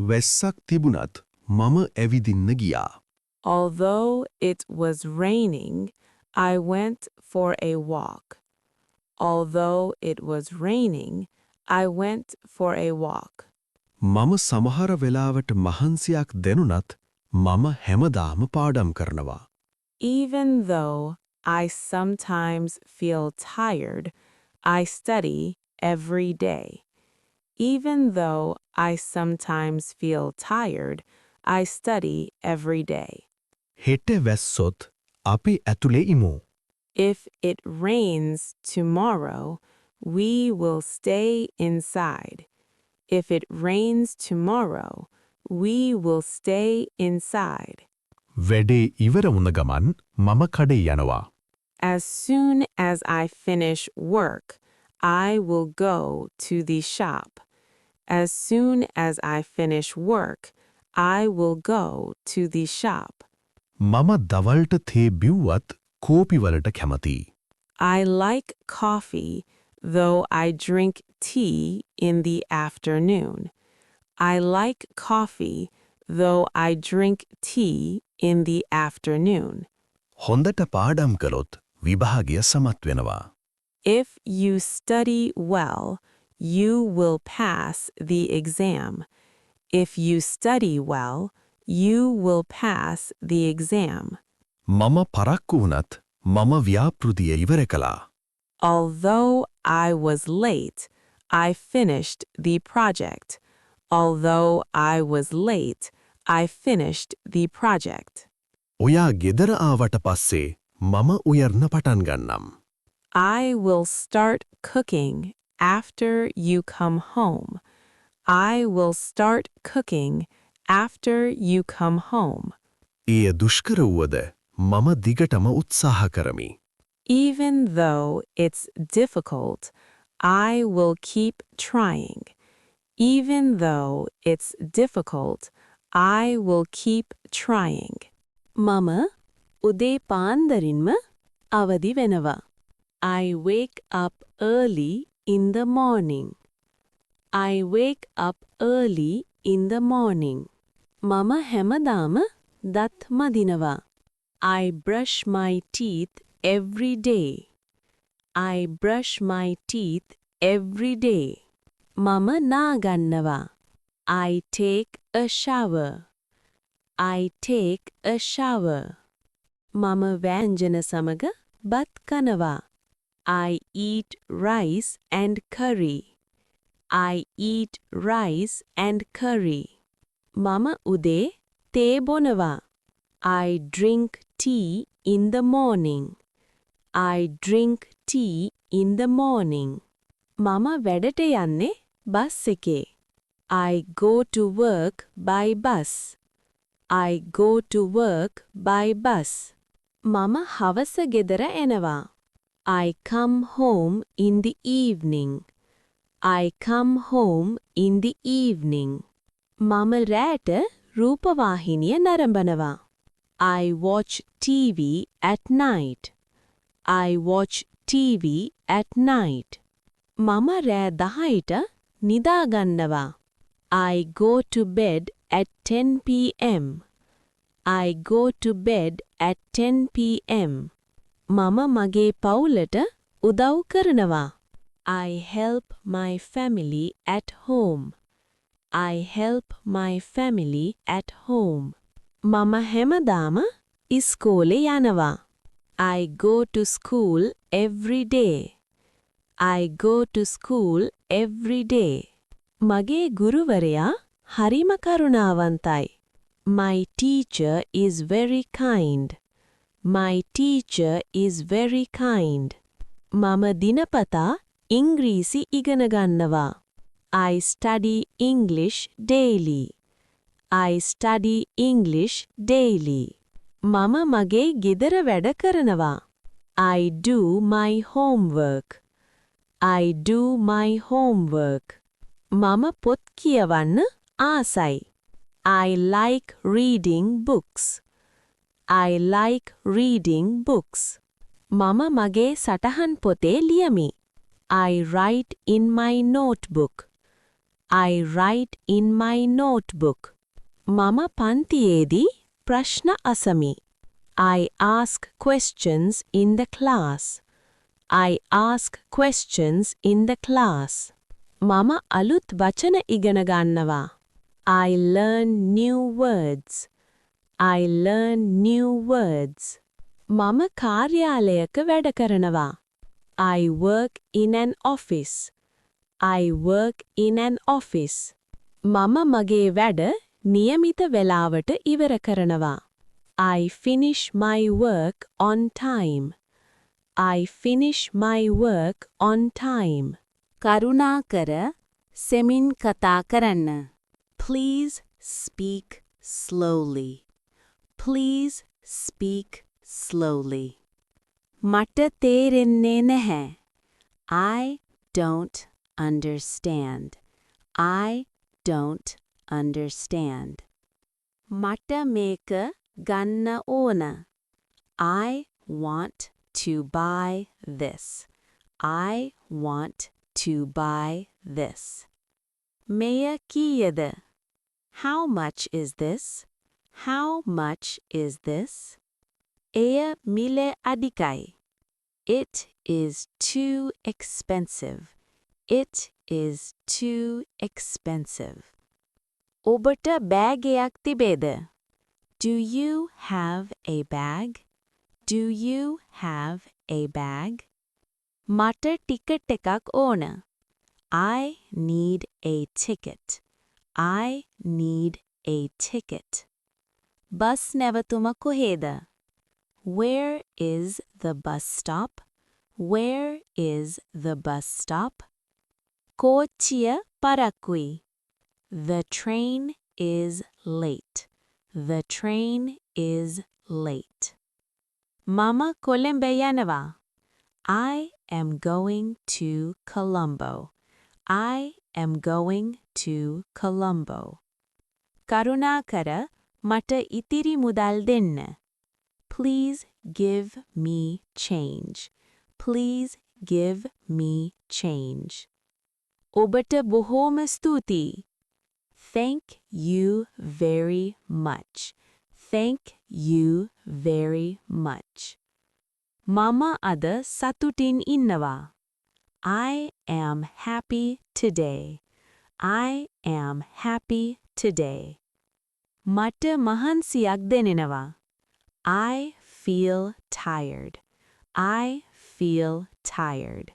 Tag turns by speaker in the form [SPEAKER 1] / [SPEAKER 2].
[SPEAKER 1] වෙස්සක් තිබුණත් මම ඇවිදින්න ගියා.
[SPEAKER 2] Although it was raining, I went for a walk. Although it was raining, I went for a walk.
[SPEAKER 1] මම සමහර වෙලාවට මහන්සියක් දෙනුනත් මම හැමදාම පාඩම් කරනවා.
[SPEAKER 2] Even though I sometimes feel tired, I study every day. Even though I sometimes feel tired, I study every day.
[SPEAKER 1] හෙට වැස්සොත් අපි ඇතුලේ ඉමු.
[SPEAKER 2] If it rains tomorrow, we will stay inside. If it rains tomorrow, we will stay inside.
[SPEAKER 1] වැඩේ ඉවර වුණ ගමන් මම කඩේ යනවා.
[SPEAKER 2] As soon as I finish work, I will go to the shop. As soon as I finish work, I will go to the shop.
[SPEAKER 1] මම දවල්ට තේ බිව්වත් කෝපි වලට කැමතියි.
[SPEAKER 2] I like coffee, though I drink tea in the afternoon. I like coffee, though I drink tea in the afternoon.
[SPEAKER 1] හොඳට පාඩම් කළොත් විභාගය සමත් වෙනවා.
[SPEAKER 2] If you study well, you will pass the exam. If you study well, you will pass the exam.
[SPEAKER 1] මම පරක්කු වුණත් මම ව්‍යාපෘතිය ඉවර කළා.
[SPEAKER 2] Although I was late, I finished the project. Although I was late, I finished the project.
[SPEAKER 1] ඔයා ගෙදර ආවට පස්සේ මම උයර්න පටන් ගන්නම්.
[SPEAKER 2] I will start cooking after you come home. I will start cooking after you come home.
[SPEAKER 1] එය දුෂ්කර වුවද මම දිගටම උත්සාහ කරමි.
[SPEAKER 2] Even though it's difficult, I will keep trying. Even though it's difficult, I will keep trying. මම උදේ පාන්දරින්ම අවදි වෙනවා. I wake up early in the morning. I wake up early in the morning. මම හැමදාම දත් මදිනවා. I brush my teeth every day. I brush my teeth every day. මම නාගන්නවා. I take a shower. I take a shower. මම වෑංජන සමග බත් කනවා. I eat rice and curry. I eat rice and curry. මම උදේ තේ බොනවා. I drink tea in the morning. I drink tea in the morning. මම වැඩට යන්නේ බස් එකේ. I go to work by bus. I go to work by bus. මම හවස ගෙදර එනවා. I come home in the evening. I come home in the evening. මම රැට රූපවාහිනිය නරඹනවා. I watch TV at night. I watch TV at night. මම රෑ 10ට නිදා ගන්නවා. I go to bed at 10 p.m. I go to bed at 10 p.m. මම මගේ පවුලට උදව් කරනවා. I help my family at home. I help my family at home. මම හැමදාම ඉස්කෝලේ යනවා. I go to school every day. I go to school every day. මගේ ගුරුවරයා හරිම කරුණාවන්තයි. My teacher is very kind. My teacher is very kind. මම දිනපතා ඉංග්‍රීසි ඉගෙන ගන්නවා. I study English daily. I study English daily. මම මගේ ගෙදර වැඩ කරනවා. I do my homework. I do my homework. මම පොත් කියවන්න ආසයි. I like reading books. I like reading books. මම මගේ සටහන් පොතේ ලියමි. I write in my notebook. I write in my notebook. මම පන්තියේදී ප්‍රශ්න අසමි. I ask questions in the class. I ask questions in the class. මම අලුත් වචන ඉගෙන ගන්නවා. I learn new words. I learn new words. මම කාර්යාලයක වැඩ කරනවා. I work in an office. I work in an office. මම මගේ වැඩ නියමිත වේලාවට ඉවර කරනවා. I finish my work on time. I finish my work on time. කරුණාකර සෙමින් කතා කරන්න. Please speak slowly. Please speak slowly. මට තේරෙන්නේ නැහැ. I don't understand. I don't understand. මට මේක ගන්න ඕන. I want to buy this. I want to buy this. මෙය කීයද? How much is this? How much is this? එය මිල අධිකයි. It is too expensive. It is too expensive. ඔබට බෑගයක් තිබේද? Do you have a bag? Do you have a bag? මට ticket එකක් ඕන. I need a ticket. I need a ticket. Bus නැවතුම කොහෙද? Where is the bus stop? Where is the bus stop? කෝච්චිය පරක්කුයි. The train is late. The train is late. මම කොළඹ යනවා. I am going to Colombo. I am going to Colombo. කරුණාකර මට ඉතිරි මුදල් දෙන්න. Please give me change. Please give me change. ඔබට බොහෝම ස්තුතියි. Thank you very much. Thank you very much. මම අද සතුටින් ඉන්නවා. I am happy today. I am happy today. මට මහන්සියක් දැනෙනවා. I feel tired. I feel tired.